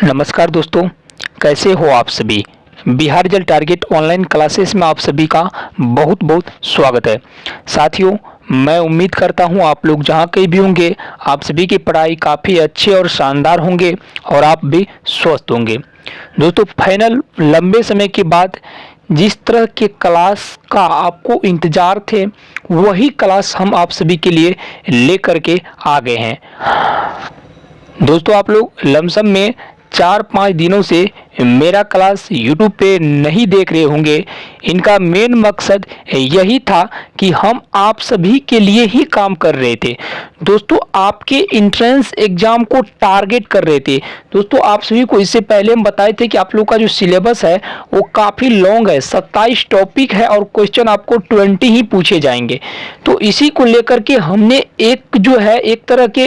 नमस्कार दोस्तों, कैसे हो आप सभी। Bihar result target online classes में आप सभी का बहुत बहुत स्वागत है। साथियों, मैं उम्मीद करता हूं आप लोग जहां कहीं भी होंगे आप सभी की पढ़ाई काफ़ी अच्छे और शानदार होंगे और आप भी स्वस्थ होंगे। दोस्तों, फाइनल लंबे समय के बाद जिस तरह के क्लास का आपको इंतज़ार थे वही क्लास हम आप सभी के लिए लेकर के आ गए हैं। दोस्तों, आप लोग लमसम में 4-5 दिनों से मेरा क्लास YouTube पे नहीं देख रहे होंगे। इनका मेन मकसद यही था कि हम आप सभी के लिए ही काम कर रहे थे। दोस्तों, आपके एंट्रेंस एग्जाम को टारगेट कर रहे थे। दोस्तों, आप सभी को इससे पहले हम बताए थे कि आप लोग का जो सिलेबस है वो काफ़ी लॉन्ग है, 27 टॉपिक है और क्वेश्चन आपको 20 ही पूछे जाएंगे। तो इसी को लेकर के हमने एक तरह के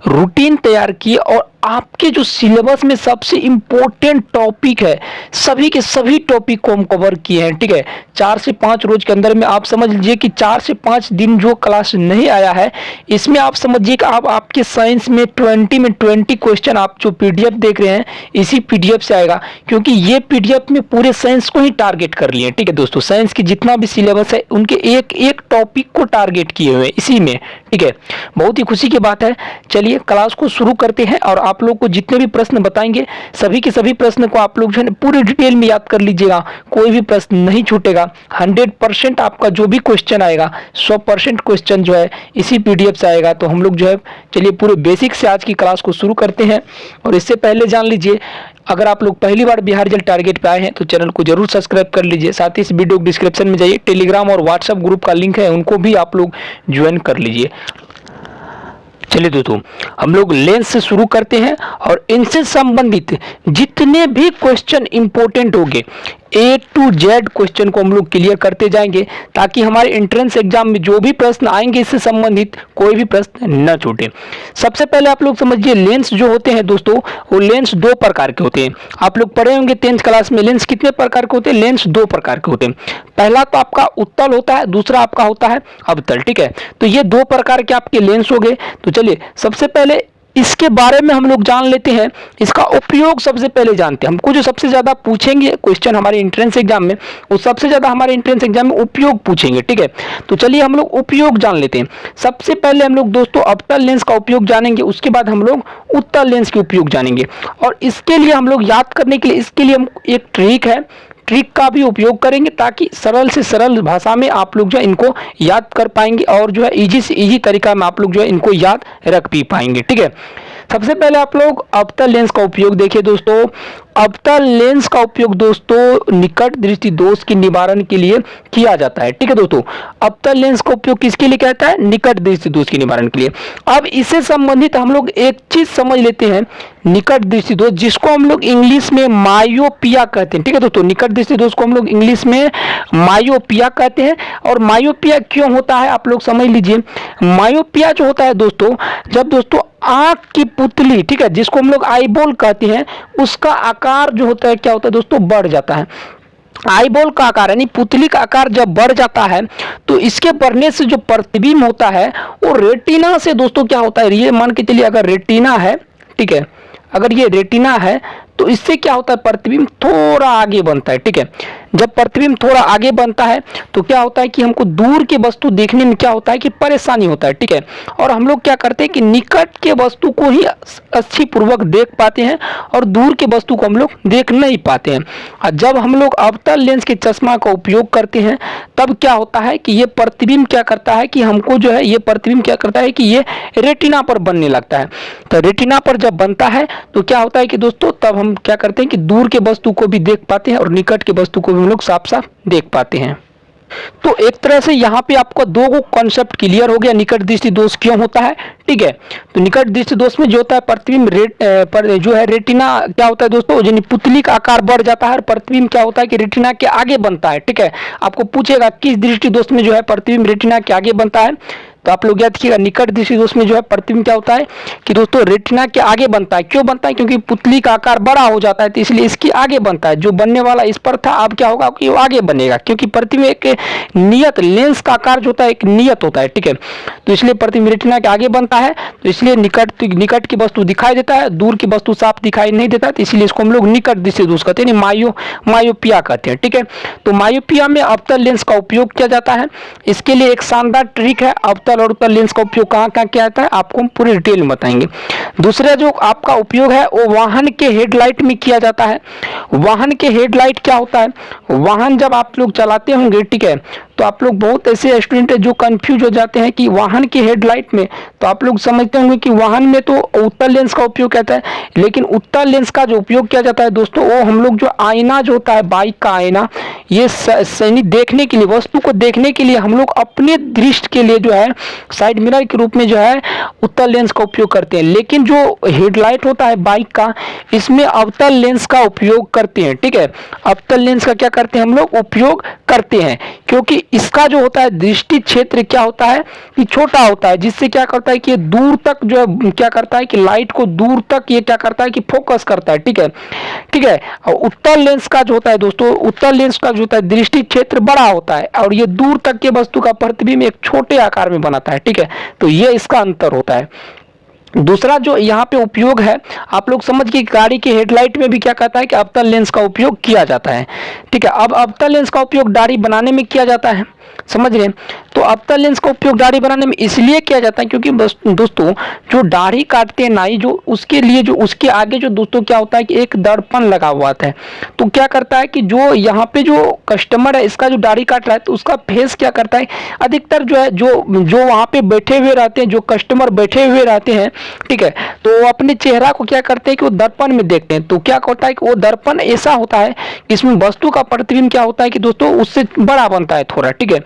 रूटीन तैयार किए और आपके जो सिलेबस में सबसे इम्पोर्टेंट टॉपिक है सभी के सभी टॉपिक को हम कवर किए हैं। ठीक है, 4 से 5 रोज के अंदर में आप समझ लीजिए कि 4 से 5 दिन जो क्लास नहीं आया है इसमें आप समझिए कि आप आपके साइंस में 20 क्वेश्चन आप जो पीडीएफ देख रहे हैं इसी पीडीएफ से आएगा, क्योंकि ये पीडीएफ में पूरे साइंस को ही टारगेट कर लिए। ठीक है दोस्तों, साइंस की जितना भी सिलेबस है उनके एक एक टॉपिक को टारगेट किए हुए इसी में। ठीक है, बहुत ही खुशी की बात है। चलिए क्लास को शुरू करते हैं और आप लोग को जितने भी प्रश्न बताएंगे सभी के सभी प्रश्न को आप लोग जो है पूरे डिटेल में याद कर लीजिएगा। कोई भी प्रश्न नहीं छूटेगा। 100% आपका जो भी क्वेश्चन आएगा 100% क्वेश्चन जो है इसी पीडीएफ से आएगा। तो हम लोग जो है चलिए पूरे बेसिक से आज की क्लास को शुरू करते हैं। और इससे पहले जान लीजिए, अगर आप लोग पहली बार बिहार रिजल्ट टारगेट पे आए हैं तो चैनल को जरूर सब्सक्राइब कर लीजिए। साथ ही इस वीडियो के डिस्क्रिप्शन में जाइए, टेलीग्राम और व्हाट्सएप ग्रुप का लिंक है, उनको भी आप लोग ज्वाइन कर लीजिए। चलिए दोस्तों, हम लोग लेंस से शुरू करते हैं और इनसे संबंधित जितने भी क्वेश्चन इंपॉर्टेंट होंगे A to Z क्वेश्चन को हम लोग क्लियर करते जाएंगे, ताकि हमारे एंट्रेंस एग्जाम में जो भी प्रश्न आएंगे इससे संबंधित कोई भी प्रश्न न छूटे। सबसे पहले आप लोग समझिए, लेंस जो होते हैं दोस्तों वो लेंस 2 प्रकार के होते हैं। आप लोग पढ़े होंगे 10th क्लास में लेंस कितने प्रकार के होते हैं। लेंस 2 प्रकार के होते हैं। पहला तो आपका उत्तल होता है, दूसरा आपका होता है अवतल। ठीक है, तो ये 2 प्रकार के आपके लेंस हो गए। तो चलिए सबसे पहले इसके बारे में हम लोग जान लेते हैं, इसका उपयोग सबसे पहले जानते हैं। हमको जो सबसे ज़्यादा पूछेंगे क्वेश्चन हमारे एंट्रेंस एग्जाम में, वो सबसे ज़्यादा हमारे एंट्रेंस एग्जाम में उपयोग पूछेंगे। ठीक है, तो चलिए हम लोग उपयोग जान लेते हैं। सबसे पहले हम लोग दोस्तों अवतल लेंस का उपयोग जानेंगे, उसके बाद हम लोग उत्तल लेंस के उपयोग जानेंगे। और इसके लिए हम लोग याद करने के लिए इसके लिए हम एक ट्रिक का भी उपयोग करेंगे, ताकि सरल से सरल भाषा में आप लोग जो है इनको याद कर पाएंगे और जो है इजी से इजी तरीका में आप लोग जो है इनको याद रख भी पाएंगे। ठीक है, सबसे पहले आप लोग अवतल लेंस का उपयोग देखिए दोस्तों। अवतल लेंस का उपयोग दोस्तों निकट दृष्टि दोष के निवारण के लिए किया जाता है। ठीक है दोस्तों, अवतल लेंस का उपयोग किसके लिए कहता है, निकट दृष्टि दोष के निवारण के लिए। अब इससे संबंधित हम लोग एक चीज समझ लेते हैं, निकट दृष्टि दोष जिसको हम लोग इंग्लिश में मायोपिया कहते हैं। ठीक है दोस्तों, निकट दृष्टि दोष को हम लोग इंग्लिश में मायोपिया कहते हैं। और मायोपिया क्यों होता है आप लोग समझ लीजिए। मायोपिया जो होता है दोस्तों, जब दोस्तों आंख की पुतली, ठीक है, जिसको हम लोग आईबॉल कहते हैं, उसका आकार जो होता है क्या होता है दोस्तों, बढ़ जाता है। आईबॉल का आकार यानी पुतली का आकार जब बढ़ जाता है तो इसके बढ़ने से जो प्रतिबिंब होता है वो रेटिना से दोस्तों क्या होता है, ये मान के चलिए अगर रेटिना है, ठीक है, अगर ये रेटिना है तो इससे क्या होता है, प्रतिबिंब थोड़ा आगे बनता है। ठीक है, जब प्रतिबिंब थोड़ा आगे बनता है तो क्या होता है कि हमको दूर की वस्तु देखने में क्या होता है कि परेशानी होता है। ठीक है, और हम लोग क्या करते हैं कि निकट के वस्तु को ही अच्छी पूर्वक देख पाते हैं और दूर के वस्तु को हम लोग देख नहीं पाते हैं। और जब हम लोग अवतल लेंस के चश्मा का उपयोग करते हैं तब क्या होता है कि ये प्रतिबिंब क्या करता है कि हमको जो है ये प्रतिबिंब क्या करता है कि ये रेटिना पर बनने लगता है। तो रेटिना पर जब बनता है तो क्या होता है कि दोस्तों तब हम क्या करते हैं कि दूर के वस्तु को भी देख पाते हैं और निकट के वस्तु को भी हम लोग साफ साफ देख पाते हैं। तो एक तरह से यहाँ पे आपको 2 कॉन्सेप्ट क्लियर हो गया, निकट दृष्टि दोष क्यों होता है। ठीक है, तो निकट दृष्टि दोष में जो होता है प्रतिबिंब पर जो है रेटिना क्या होता है दोस्तों, यानी पुतली का आकार बढ़ जाता है और प्रतिबिंब क्या होता है कि रेटिना के आगे बनता है। ठीक है, आपको पूछेगा किस दृष्टि दोष में जो है प्रतिबिंब रेटिना के आगे बनता है, तो आप लोग याद रखिएगा, निकट दृष्टि दोष में जो है प्रतिबिंब क्या होता है कि दोस्तों रेटिना के आगे बनता है। क्यों बनता है? क्योंकि पुतली का आकार बड़ा हो जाता है, तो इसलिए इसके आगे बनता है। जो बनने वाला इस पर था, अब क्या होगा कि वो आगे बनेगा, क्योंकि प्रतिबिंब एक नियत लेंस का आकार जो होता है एक नियत होता है, ठीक है। तो इसलिए प्रतिबिंब रेटिना के आगे बनता है, तो इसलिए निकट की वस्तु दिखाई देता है, दूर की वस्तु साफ दिखाई नहीं देता, तो इसलिए इसको हम लोग निकट दृष्टि दोष कहते हैं, मायोपिया कहते हैं, ठीक है। तो मायोपिया में अवतल लेंस का उपयोग किया जाता है। इसके लिए एक शानदार ट्रिक है, अवतल और उत्तल लेंस का उपयोग कहाँ कहाँ किया जाता है आपको हम पूरी डिटेल में बताएंगे। दूसरा जो आपका उपयोग है वो वाहन के हेडलाइट में किया जाता है। वाहन के हेडलाइट क्या होता है? वाहन जब आप लोग चलाते होंगे, ठीक है, तो आप लोग बहुत ऐसे स्टूडेंट है जो कंफ्यूज हो जाते हैं कि वाहन की हेडलाइट में, तो आप लोग समझते होंगे कि वाहन में तो उत्तल लेंस का उपयोग किया जाता है, लेकिन उत्तल लेंस का जो उपयोग किया जाता है दोस्तों, वो हम लोग जो आईना जो होता है, बाइक का आईना, ये सही देखने के लिए, वस्तु को देखने के लिए हम लोग अपने दृष्टि के लिए जो है साइड मिरर के रूप में जो है उत्तल लेंस का उपयोग करते हैं। लेकिन जो हेडलाइट होता है बाइक का, इसमें अवतल लेंस का उपयोग करते हैं, ठीक है। अवतल लेंस का क्या करते हैं हम लोग उपयोग करते हैं, क्योंकि इसका जो होता है दृष्टि क्षेत्र क्या होता है कि छोटा होता है, जिससे क्या करता है कि ये दूर तक जो है क्या करता है कि लाइट को दूर तक ये क्या करता है कि फोकस करता है, ठीक है, ठीक है। और उत्तल लेंस का जो होता है दोस्तों, उत्तल लेंस का जो होता है दृष्टि क्षेत्र बड़ा होता है और ये दूर तक के वस्तु का प्रतिबिंब एक छोटे आकार में बनाता है, ठीक है। तो ये इसका अंतर होता है। दूसरा जो यहाँ पे उपयोग है, आप लोग समझ के गाड़ी के हेडलाइट में भी क्या कहता है कि अवतल लेंस का उपयोग किया जाता है, ठीक है। अब अवतल लेंस का उपयोग दाढ़ी बनाने में किया जाता है, समझ रहे हैं। तो अवतल लेंस का उपयोग दाढ़ी बनाने में इसलिए किया जाता है क्योंकि दोस्तों जो दाढ़ी काटते हैं नाई, जो उसके लिए जो उसके आगे जो दोस्तों क्या होता है कि एक दर्पण लगा हुआ था। तो क्या करता है कि जो यहाँ पे जो कस्टमर है इसका जो दाढ़ी काट रहा है, तो उसका फेस क्या करता है, अधिकतर जो है जो वहाँ पे बैठे हुए रहते हैं, जो कस्टमर बैठे हुए रहते हैं, ठीक है, तो वो अपने चेहरा को क्या करते हैं कि वो दर्पण में देखते हैं। तो क्या होता है कि वो दर्पण ऐसा होता है कि इसमें वस्तु का प्रतिबिंब क्या होता है कि दोस्तों उससे बड़ा बनता है थोड़ा, ठीक है।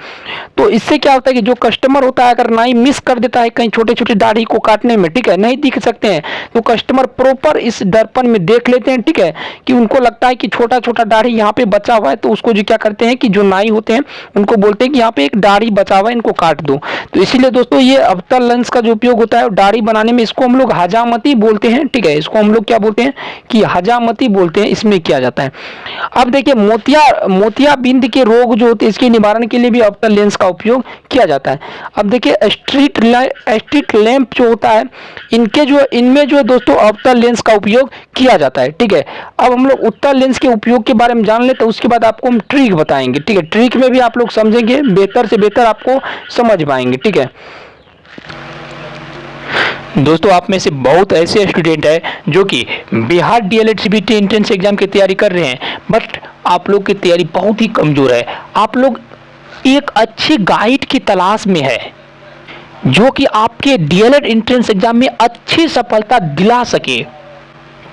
तो इससे क्या होता है कि जो कस्टमर होता है अगर नाई मिस कर देता है कहीं छोटे छोटे दाढ़ी को काटने में, ठीक है, नहीं दिख सकते हैं, तो कस्टमर प्रॉपर इस दर्पण में देख लेते हैं, ठीक है, कि उनको लगता है कि छोटा छोटा दाढ़ी यहाँ पे बचा हुआ है, तो उसको जो क्या करते हैं कि जो नाई होते हैं उनको बोलते हैं कि यहाँ पे एक दाढ़ी बचा हुआ है, इनको काट दो। तो इसीलिए दोस्तों ये अवतल लेंस का जो उपयोग होता है दाढ़ी बनाने में, इसको हम लोग हजामती बोलते हैं, ठीक है, इसको हम लोग क्या बोलते हैं कि हजामती बोलते हैं, इसमें किया जाता है। अब देखिए मोतियाबिंद के रोग जो होते हैं इसके निवारण के लिए भी अवतल लेंस का उपयोग किया जाता है। अब देखिए स्ट्रीट लैंप जो होता है इनमें जो दोस्तों अवतल लेंस का उपयोग किया जाता है, ठीक है। अब हम लोग उत्तल लेंस के उपयोग के बारे में जान ले, तो उसके बाद आपको हम ट्रिक बताएंगे, ठीक है। ट्रिक में भी आप लोग समझेंगे, बेहतर से बेहतर आपको समझ पाएंगे, ठीक है। दोस्तों आप में से बहुत ऐसे स्टूडेंट हैं जो कि Bihar DElEd CBT entrance exam की तैयारी कर रहे हैं, बट आप लोग की तैयारी बहुत ही कमजोर है। आप लोग एक अच्छी गाइड की तलाश में है जो कि आपके डीएलएड एंट्रेंस एग्जाम में अच्छी सफलता दिला सके।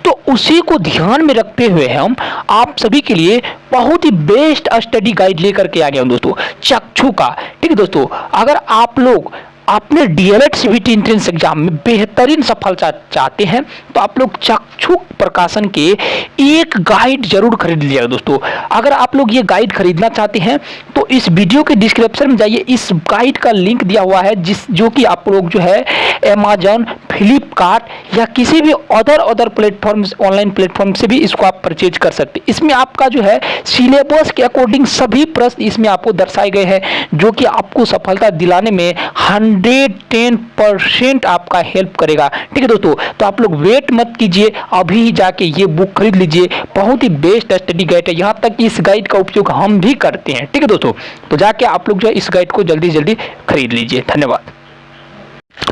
तो उसी को ध्यान में रखते हुए हम आप सभी के लिए बहुत ही बेस्ट स्टडी गाइड लेकर के आ गए हैं दोस्तों, चक्षु का, ठीक है दोस्तों। अगर आप लोग अपने डीएलएड सीबीटी एंट्रेंस एग्जाम में बेहतरीन सफलता चाहते हैं तो आप लोग चक्षु प्रकाशन के एक गाइड जरूर खरीद लीजिएगा दोस्तों। अगर आप लोग ये गाइड खरीदना चाहते हैं तो इस वीडियो के डिस्क्रिप्शन में जाइए, इस गाइड का लिंक दिया हुआ है जो कि आप लोग जो है अमेजॉन, फ्लिपकार्ट या किसी भी अदर प्लेटफॉर्म, ऑनलाइन प्लेटफॉर्म से भी इसको आप परचेज कर सकते हैं। इसमें आपका जो है सिलेबस के अकॉर्डिंग सभी प्रश्न इसमें आपको दर्शाए गए हैं जो कि आपको सफलता दिलाने में 110% आपका हेल्प करेगा, ठीक है दोस्तों। तो आप लोग वेट मत कीजिए, अभी ही जाके ये बुक खरीद लीजिए, बहुत ही बेस्ट स्टडी गाइड है। यहाँ तक कि इस गाइड का उपयोग हम भी करते हैं, ठीक है दोस्तों। तो जाके आप लोग जो है इस गाइड को जल्दी जल्दी खरीद लीजिए। धन्यवाद।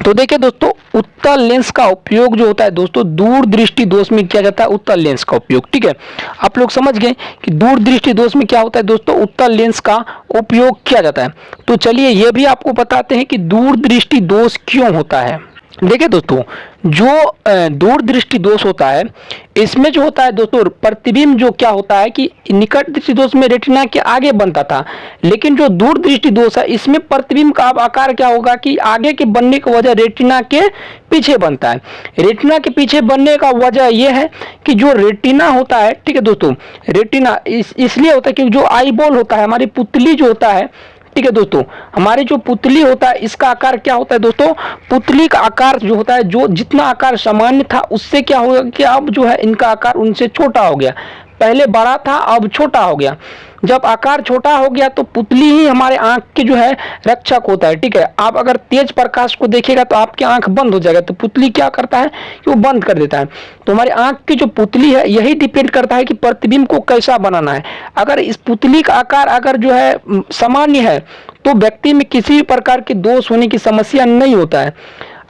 तो देखिए दोस्तों, उत्तल लेंस का उपयोग जो होता है दोस्तों दूर दृष्टि दोष में किया जाता है, उत्तल लेंस का उपयोग, ठीक है। आप लोग समझ गए कि दूर दृष्टि दोष में क्या होता है दोस्तों, उत्तल लेंस का उपयोग किया जाता है। तो चलिए ये भी आपको बताते हैं कि दूर दृष्टि दोष क्यों होता है। देखिए दोस्तों, जो दूर दृष्टि दोष होता है इसमें जो होता है दोस्तों प्रतिबिंब जो क्या होता है कि निकट दृष्टि दोष में रेटिना के आगे बनता था, लेकिन जो दूर दृष्टि दोष है इसमें प्रतिबिंब का आकार क्या होगा कि आगे के बनने की वजह रेटिना के पीछे बनता है। रेटिना के पीछे बनने का वजह यह है कि जो रेटिना होता है, ठीक है दोस्तों, रेटिना इसलिए होता है कि जो आई बॉल होता है, हमारी पुतली जो होता है, ठीक है दोस्तों, हमारी जो पुतली होता है इसका आकार क्या होता है दोस्तों, पुतली का आकार जो होता है, जो जितना आकार सामान्य था उससे क्या होगा कि अब जो है इनका आकार उनसे छोटा हो गया। पहले बड़ा था अब छोटा हो गया। जब आकार छोटा हो गया तो पुतली ही हमारे आंख के जो है रक्षक होता है। ठीक है, आप अगर तेज प्रकाश को देखेगा तो आपकी आंख बंद हो जाएगा, तो पुतली क्या करता है कि वो बंद कर देता है। तो हमारी आंख की जो पुतली है यही डिपेंड करता है कि प्रतिबिंब को कैसा बनाना है। अगर इस पुतली का आकार अगर जो है सामान्य है तो व्यक्ति में किसी भी प्रकार के दोष होने की समस्या नहीं होता है।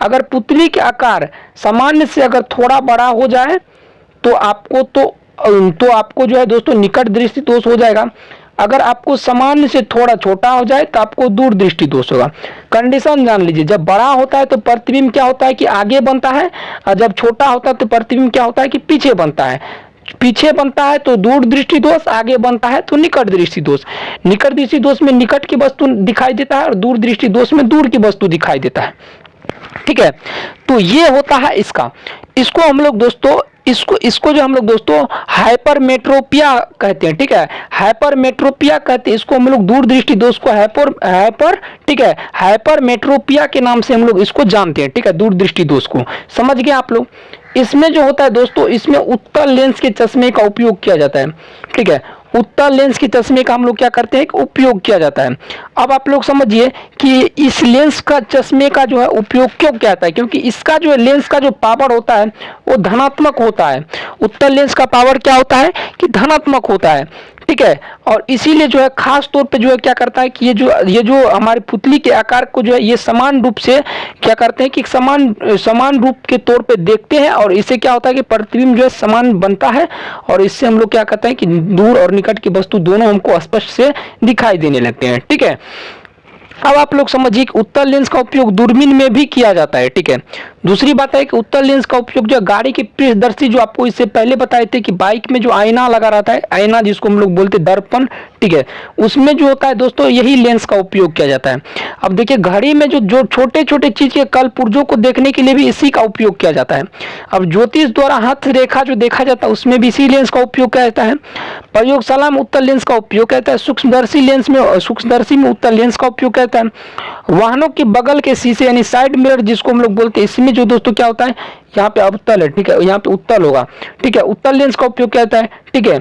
अगर पुतली के आकार सामान्य से अगर थोड़ा बड़ा हो जाए तो आपको जो है दोस्तों निकट दृष्टि दोष हो जाएगा। अगर आपको सामान्य से थोड़ा छोटा हो जाए तो आपको दूर दृष्टि दोष होगा। कंडीशन जान लीजिए, जब बड़ा होता है तो प्रतिबिंब क्या होता है कि आगे बनता है, और जब छोटा होता है तो प्रतिबिंब क्या होता है कि पीछे बनता है। पीछे बनता है तो दूर दृष्टि दोष, आगे बनता है तो निकट दृष्टि दोष। निकट दृष्टि दोष में निकट की वस्तु दिखाई देता है और दूर दृष्टि दोष में दूर की वस्तु दिखाई देता है। ठीक है, तो ये होता है इसका। इसको हम लोग दोस्तों इसको जो हम लोग दोस्तों हाइपरमेट्रोपिया कहते हैं। ठीक है, हाइपरमेट्रोपिया कहते हैं इसको हम लोग, दूर दृष्टि दोष को हाइपर ठीक है, हाइपरमेट्रोपिया के नाम से हम लोग इसको जानते हैं। ठीक है, दूर दृष्टि दोष को समझ गए आप लोग। इसमें जो होता है दोस्तों, इसमें उत्तल लेंस के चश्मे का उपयोग किया जाता है। ठीक है, उत्तल लेंस के चश्मे का हम लोग क्या करते हैं, उपयोग किया जाता है। अब आप लोग समझिए कि इस लेंस का चश्मे का जो है उपयोग क्यों किया जाता है, क्योंकि इसका जो लेंस का जो पावर होता है वो धनात्मक होता है। उत्तल लेंस का पावर क्या होता है कि धनात्मक होता है। ठीक है, और इसीलिए जो है खास तौर पे जो है क्या करता है कि ये जो हमारी पुतली के आकार को जो है ये समान रूप से क्या करते हैं कि समान रूप के तौर पे देखते हैं, और इससे क्या होता है कि प्रतिबिंब जो है समान बनता है, और इससे हम लोग क्या करते हैं कि दूर और निकट की वस्तु दोनों हमको स्पष्ट से दिखाई देने लगते हैं। ठीक है, अब आप लोग समझिए कि उत्तल लेंस का उपयोग दूरबीन में भी किया जाता है। ठीक है, दूसरी बात है कि उत्तल लेंस का उपयोग जो गाड़ी की पृष्ठदर्शी, जो आपको इससे पहले बताए थे कि बाइक में जो आईना लगा रहता है, आईना जिसको हम लोग बोलते हैं दर्पण, ठीक है, उसमें जो होता है दोस्तों यही लेंस का उपयोग किया जाता है। अब देखिए घड़ी में जो छोटे छोटे चीज के कल पुर्जों को देखने के लिए भी इसी का उपयोग किया जाता है। अब ज्योतिष द्वारा हस्त रेखा जो देखा जाता है उसमें भी इसी लेंस का उपयोग किया जाता है। प्रयोगशाला में उत्तल लेंस का उपयोग किया जाता है। सूक्ष्मदर्शी में उत्तल लेंस का उपयोग किया जाता है। वाहनों के बगल के शीशे यानी साइड मिरर जिसको हम लोग बोलते हैं, इसमें जो दोस्तों क्या होता है, यहाँ पे अवतल है। ठीक है, यहाँ पे उत्तल होगा। ठीक है, उत्तल लेंस का उपयोग किया जाता है। ठीक है,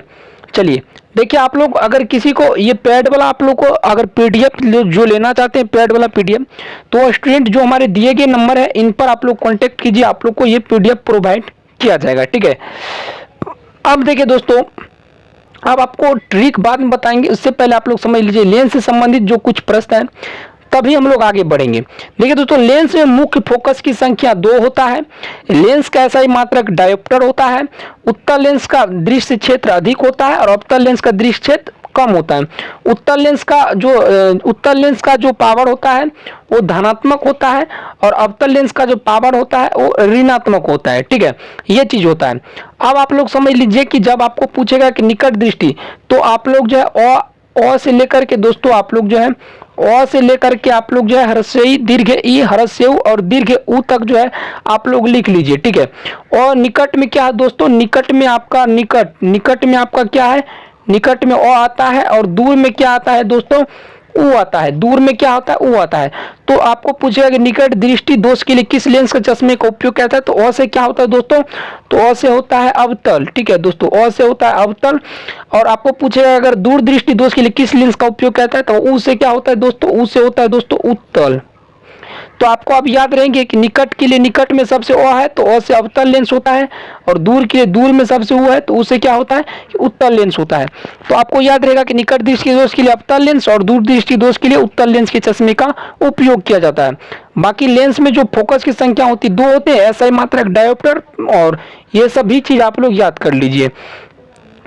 चलिए देखिए आप लोग अगर किसी को ये पैड वाला आप लोग को अगर पीडीएफ जो लेना चाहते हैं पैड वाला पीडीएफ, तो स्टूडेंट जो हमारे दिए गए नंबर है इन पर आप लोग कांटेक्ट कीजिए, आप लोग को ये पीडीएफ प्रोवाइड किया जाएगा। ठीक है, अब देखिए दोस्तों, अब आपको ट्रिक बाद में बताएंगे, उससे पहले आप लोग समझ लीजिए लेंस से संबंधित जो कुछ प्रश्न है, तभी हम लोग आगे बढ़ेंगे। देखिए दोस्तों, लेंस में मुख्य फोकस की संख्या 2 होता है। लेंस का ऐसा ही मात्रक डायोप्टर होता है। उत्तल लेंस का दृश्य क्षेत्र अधिक होता है और अवतल लेंस का दृश्य क्षेत्र कम होता है। उत्तल लेंस का जो पावर होता है वो धनात्मक होता है, और अवतल लेंस का जो पावर होता है वो ऋणात्मक होता है। ठीक है, ये चीज होता है। अब आप लोग समझ लीजिए कि जब आपको पूछेगा कि निकट दृष्टि, तो आप लोग जो है अ से लेकर के दोस्तों आप लोग जो है अ से लेकर के आप लोग जो है ह्रस्व दीर्घ ई ह्रस्व और दीर्घ उ तक जो है आप लोग लिख लीजिए। ठीक है, और निकट में क्या है दोस्तों, निकट में आपका क्या है, निकट में अ आता है, और दूर में क्या आता है दोस्तों, उ आता है। दूर में क्या होता है, उ आता है। तो आपको पूछेगा कि निकट दृष्टि दोष के लिए किस लेंस का चश्मे का उपयोग किया जाता है, तो अ से क्या होता है दोस्तों, तो अ से होता है अवतल। ठीक है दोस्तों, अ से होता है अवतल। और आपको पूछेगा अगर दूर दृष्टि दोष के लिए किस लेंस का उपयोग किया जाता है, तो उ से क्या होता है दोस्तों, उ से होता है दोस्तों उत्तल। तो आपको अब याद रहेंगे कि निकट के लिए निकट में सबसे अ है तो अ से अवतल लेंस होता है, और दूर के लिए दूर में सबसे उ है तो उ से क्या होता है कि उत्तल लेंस होता है। तो आपको याद रहेगा कि निकट दृष्टि दोष के लिए अवतल लेंस और दूर दृष्टि दोष के लिए उत्तल लेंस के चश्मे का उपयोग किया जाता है। बाकी लेंस में जो फोकस की संख्या होती है 2 होते हैं, ऐसा ही मात्रक डायोप्टर, और ये सभी चीज आप लोग याद कर लीजिए।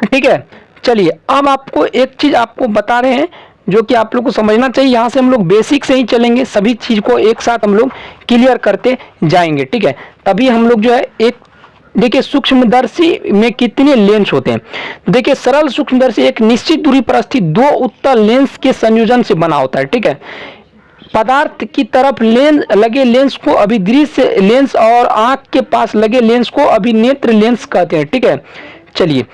ठीक है, चलिए अब आपको एक चीज आपको बता रहे हैं जो कि आप लोग को समझना चाहिए। यहाँ से हम लोग बेसिक से ही चलेंगे, सभी चीज को एक साथ हम लोग क्लियर करते जाएंगे। ठीक है, तभी हम लोग जो है एक, देखिए सूक्ष्मदर्शी में कितने लेंस होते हैं। देखिए सरल सूक्ष्मदर्शी एक निश्चित दूरी पर स्थित 2 उत्तल लेंस के संयोजन से बना होता है। ठीक है, पदार्थ की तरफ लगे लेंस को अभिदृश्य लेंस और आंख के पास लगे लेंस को अभिनेत्र लेंस कहते हैं। ठीक है, चलिए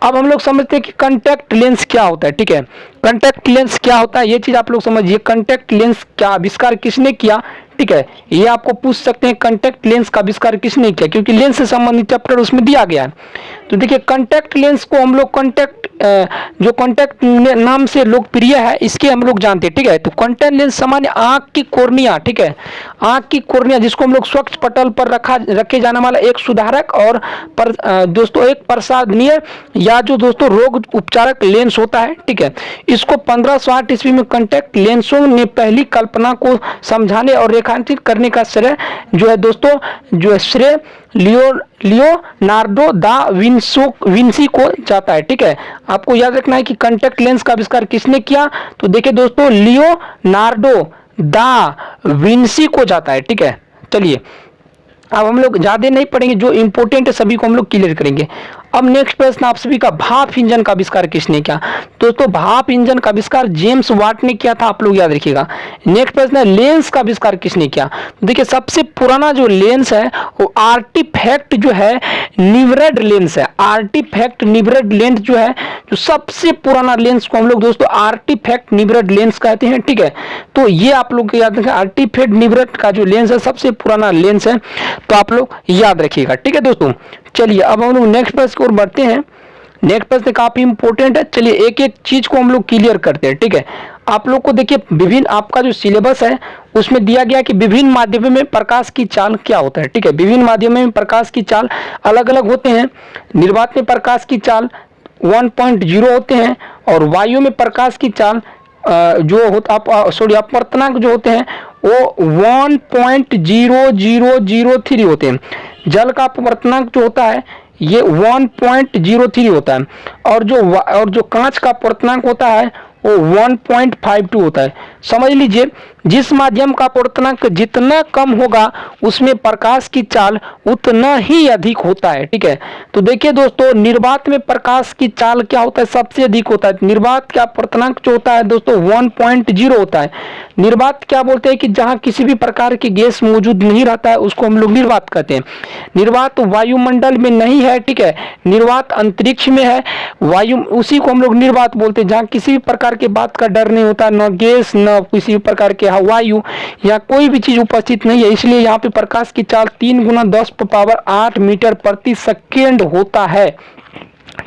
अब हम लोग समझते हैं कि कॉन्टैक्ट लेंस क्या होता है। ठीक है, कॉन्टैक्ट लेंस क्या होता है ये चीज आप लोग समझिए। कॉन्टैक्ट लेंस का आविष्कार किसने किया? ठीक है, ये आपको पूछ सकते हैं कॉन्टैक्ट लेंस का आविष्कार किसने किया, क्योंकि लेंस से संबंधित चैप्टर उसमें दिया गया है। तो देखिए कॉन्टैक्ट लेंस को हम लोग जो कॉन्टैक्ट नाम से लोकप्रिय है इसके हम लोग जानते हैं। ठीक है, तो कॉन्टैक्ट लेंस सामान्य आंख की कोर्निया, ठीक है, आंख की कोर्निया जिसको हम लोग स्वच्छ पटल पर रखे जाने वाला एक सुधारक और दोस्तों एक प्रसाधनीय या जो दोस्तों रोग उपचारक लेंस होता है। ठीक है, इसको 1560 ईस्वी में कॉन्टैक्ट लेंसों ने पहली कल्पना को समझाने और रेखांकित करने का श्रेय जो है दोस्तों श्रेय लियोनार्डो दा विंसी को जाता है। ठीक है, आपको याद रखना है कि कॉन्टैक्ट लेंस का आविष्कार किसने किया, तो देखिए दोस्तों लियोनार्डो दा विंसी को जाता है। ठीक है, चलिए अब हम लोग ज्यादा नहीं पढ़ेंगे, जो इंपॉर्टेंट है सभी को हम लोग क्लियर करेंगे। अब नेक्स्ट प्रश्न आप सभी का, भाप इंजन का आविष्कार किसने किया? दोस्तों भाप इंजन का आविष्कार जेम्स वाट ने किया था, आप लोग याद रखिएगा। नेक्स्ट प्रश्न है लेंस का आविष्कार किसने किया? देखिए सबसे पुराना जो लेंस है वो आर्टिफैक्ट जो है निवरेड लेंस है। आर्टिफैक्ट निवरेड लेंस जो है, जो सबसे पुराना लेंस को हम लोग दोस्तों आर्टिफैक्ट निवरेड लेंस कहते हैं। ठीक है, तो ये आप लोग याद रखें, आर्टिफैक्ट निवरेड का जो लेंस है सबसे पुराना लेंस है, तो आप लोग याद रखिएगा। ठीक है दोस्तों, चलिए अब हम लोग नेक्स्ट प्रश्न की ओर बढ़ते हैं। नेक्स्ट प्रश्न काफी इंपॉर्टेंट है, चलिए एक एक चीज को हम लोग क्लियर करते हैं। ठीक है, आप लोग को देखिए विभिन्न आपका जो सिलेबस है उसमें दिया गया कि विभिन्न माध्यमों में प्रकाश की चाल क्या होता है। ठीक है, विभिन्न माध्यमों में प्रकाश की चाल अलग अलग होते हैं। निर्वात में प्रकाश की चाल 1.0 होते हैं और वायु में प्रकाश की चाल जो होता अपवर्तनांक जो होते हैं वो 1.0003 होते हैं। जल का अपवर्तनांक जो होता है ये 1.03 होता है और जो कांच का अपवर्तनांक होता है वो 1.52 होता है। समझ लीजिए जिस माध्यम का अपवर्तनांक जितना कम होगा उसमें प्रकाश की चाल उतना ही अधिक होता है। ठीक है, तो देखिए दोस्तों निर्वात में प्रकाश की चाल क्या होता है, सबसे अधिक होता है। निर्वात का अपवर्तनांक जो होता है दोस्तों 1.0 होता है। निर्वात क्या बोलते हैं कि जहां किसी भी प्रकार की गैस मौजूद नहीं रहता है उसको हम लोग निर्वात कहते हैं। निर्वात वायुमंडल में नहीं है। ठीक है, निर्वात अंतरिक्ष में है, वायु उसी को हम लोग निर्वात बोलते हैं, जहां किसी भी प्रकार की बात का डर नहीं होता, न गैस न किसी प्रकार के वायु या कोई भी चीज उपस्थित नहीं है। इसलिए यहाँ पे प्रकाश की चाल 3 × 10⁸ मीटर प्रति सेकेंड होता है।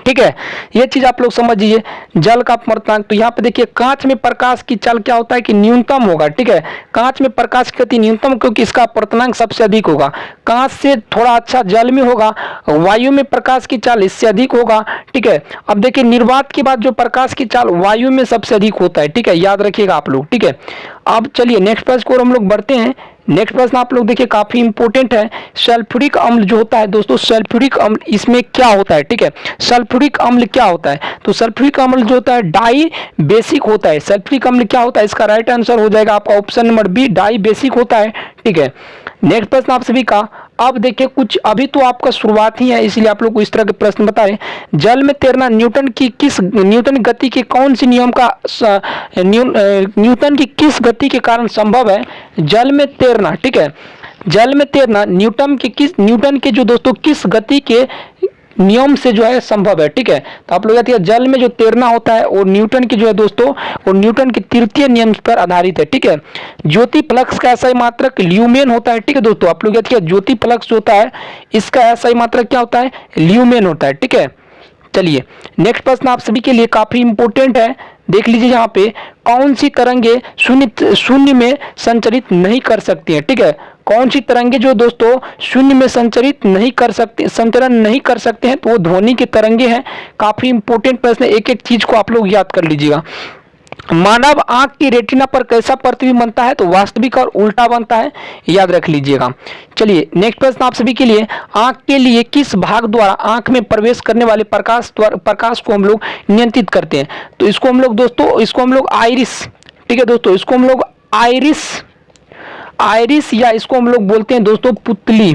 ठीक है, ये चीज आप लोग समझिए। जल का अपवर्तनांक, तो यहाँ पे देखिए कांच में प्रकाश की चाल क्या होता है कि न्यूनतम होगा। ठीक है, कांच में प्रकाश की गति न्यूनतम क्योंकि इसका अपवर्तनांक सबसे अधिक होगा। कांच से थोड़ा अच्छा जल में होगा। वायु में प्रकाश की चाल इससे अधिक होगा। ठीक है, अब देखिए निर्वात के बाद जो प्रकाश की चाल वायु में सबसे अधिक होता है। ठीक है, याद रखिएगा आप लोग। ठीक है, अब चलिए नेक्स्ट प्रश्न को हम लोग बढ़ते हैं। नेक्स्ट प्रश्न आप लोग देखिए काफी इंपॉर्टेंट है। सल्फ्यूरिक अम्ल जो होता है दोस्तों, सल्फ्यूरिक अम्ल इसमें क्या होता है? ठीक है, सल्फ्यूरिक अम्ल क्या होता है? तो सल्फ्यूरिक अम्ल जो होता है डाई बेसिक होता है। सल्फ्यूरिक अम्ल क्या होता है? इसका राइट आंसर हो जाएगा आपका option number B, dibasic होता है। ठीक है, नेक्स्ट प्रश्न आप सभी का, अब देखिए कुछ अभी तो आपका शुरुआत ही है इसलिए आप लोग को इस तरह के प्रश्न बताएं। जल में तैरना न्यूटन गति के कौन सी नियम का न्यूटन की किस गति के कारण संभव है जल में तैरना? ठीक है, जल में तैरना न्यूटन के जो दोस्तों किस गति के नियम से जो है संभव है। ठीक है, तो आप लोग याद रखिए जल में जो तैरना होता है वो न्यूटन की जो है दोस्तों वो न्यूटन के तृतीय नियम पर आधारित है। ठीक है, ज्योति फ्लक्स का एसआई मात्रक ल्यूमेन होता है। ठीक है दोस्तों, आप लोग याद रखिए ज्योति फ्लक्स जो होता है इसका एसआई मात्रक क्या होता है? ल्यूमेन होता है। ठीक है, चलिए नेक्स्ट प्रश्न आप सभी के लिए काफी इंपॉर्टेंट है, देख लीजिए यहाँ पे कौन सी तरंगे शून्य में संचरित नहीं कर सकती है। ठीक है, कौन सी तरंगे जो दोस्तों शून्य में संचरण नहीं कर सकते हैं, तो वो ध्वनि की तरंगे हैं। काफी इंपॉर्टेंट प्रश्न है, एक एक चीज को आप लोग याद कर लीजिएगा। मानव आंख की रेटिना पर कैसा प्रतिबिंब बनता है? तो वास्तविक और उल्टा बनता है, याद रख लीजिएगा। चलिए नेक्स्ट प्रश्न आप सभी के लिए, आंख के लिए किस भाग द्वारा आंख में प्रवेश करने वाले प्रकाश को हम लोग नियंत्रित करते हैं? तो इसको हम लोग दोस्तों आइरिस, ठीक है दोस्तों, इसको हम लोग आइरिस या इसको हम लोग बोलते हैं दोस्तों पुतली।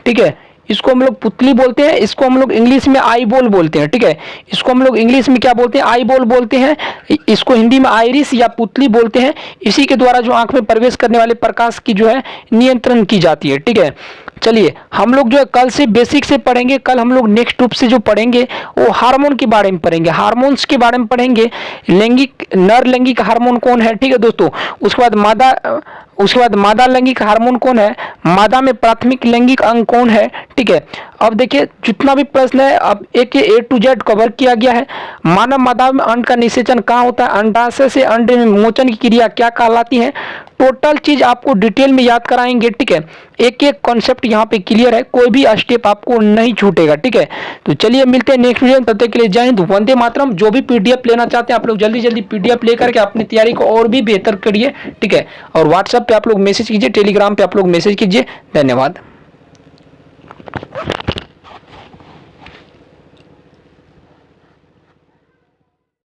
ठीक है, इसको हम लोग पुतली बोलते हैं, इसको हम लोग इंग्लिश में आई बॉल बोलते हैं। ठीक है, इसको हम लोग इंग्लिश में क्या बोलते हैं? आई बॉल बोलते हैं, इसको हिंदी में आइरिस या पुतली बोलते हैं। इसी के द्वारा जो आंख में प्रवेश करने वाले प्रकाश की जो है नियंत्रण की जाती है। ठीक है, चलिए हम लोग जो है कल से बेसिक से पढ़ेंगे। कल हम लोग नेक्स्ट ग्रुप से जो पढ़ेंगे वो हार्मोन के बारे में पढ़ेंगे, हार्मोन्स के बारे में पढ़ेंगे। लैंगिक नर लैंगिक हार्मोन कौन है, ठीक है दोस्तों। उसके बाद मादा लैंगिक हार्मोन कौन है, मादा में प्राथमिक लैंगिक अंग कौन है, ठीक है। अब देखिए जितना भी प्रश्न है अब एक A to Z कवर किया गया है। मानव मादा में अंड का निषेचन कहाँ होता है, अंडाशय से अंड में मोचन की क्रिया क्या कहलाती है, टोटल चीज आपको डिटेल में याद कराएंगे, ठीक है। एक एक कॉन्सेप्ट यहाँ पे क्लियर है, कोई भी स्टेप आपको नहीं छूटेगा, ठीक है। तो चलिए मिलते हैं नेक्स्ट वीडियो में, तब तक के लिए जय हिंद, वंदे मातरम। जो भी PDF लेना चाहते हैं आप लोग जल्दी जल्दी PDF लेकर के अपनी तैयारी को और भी बेहतर करिए, ठीक है। और व्हाट्सएप पे आप लोग मैसेज कीजिए, टेलीग्राम पे आप लोग मैसेज कीजिए। धन्यवाद।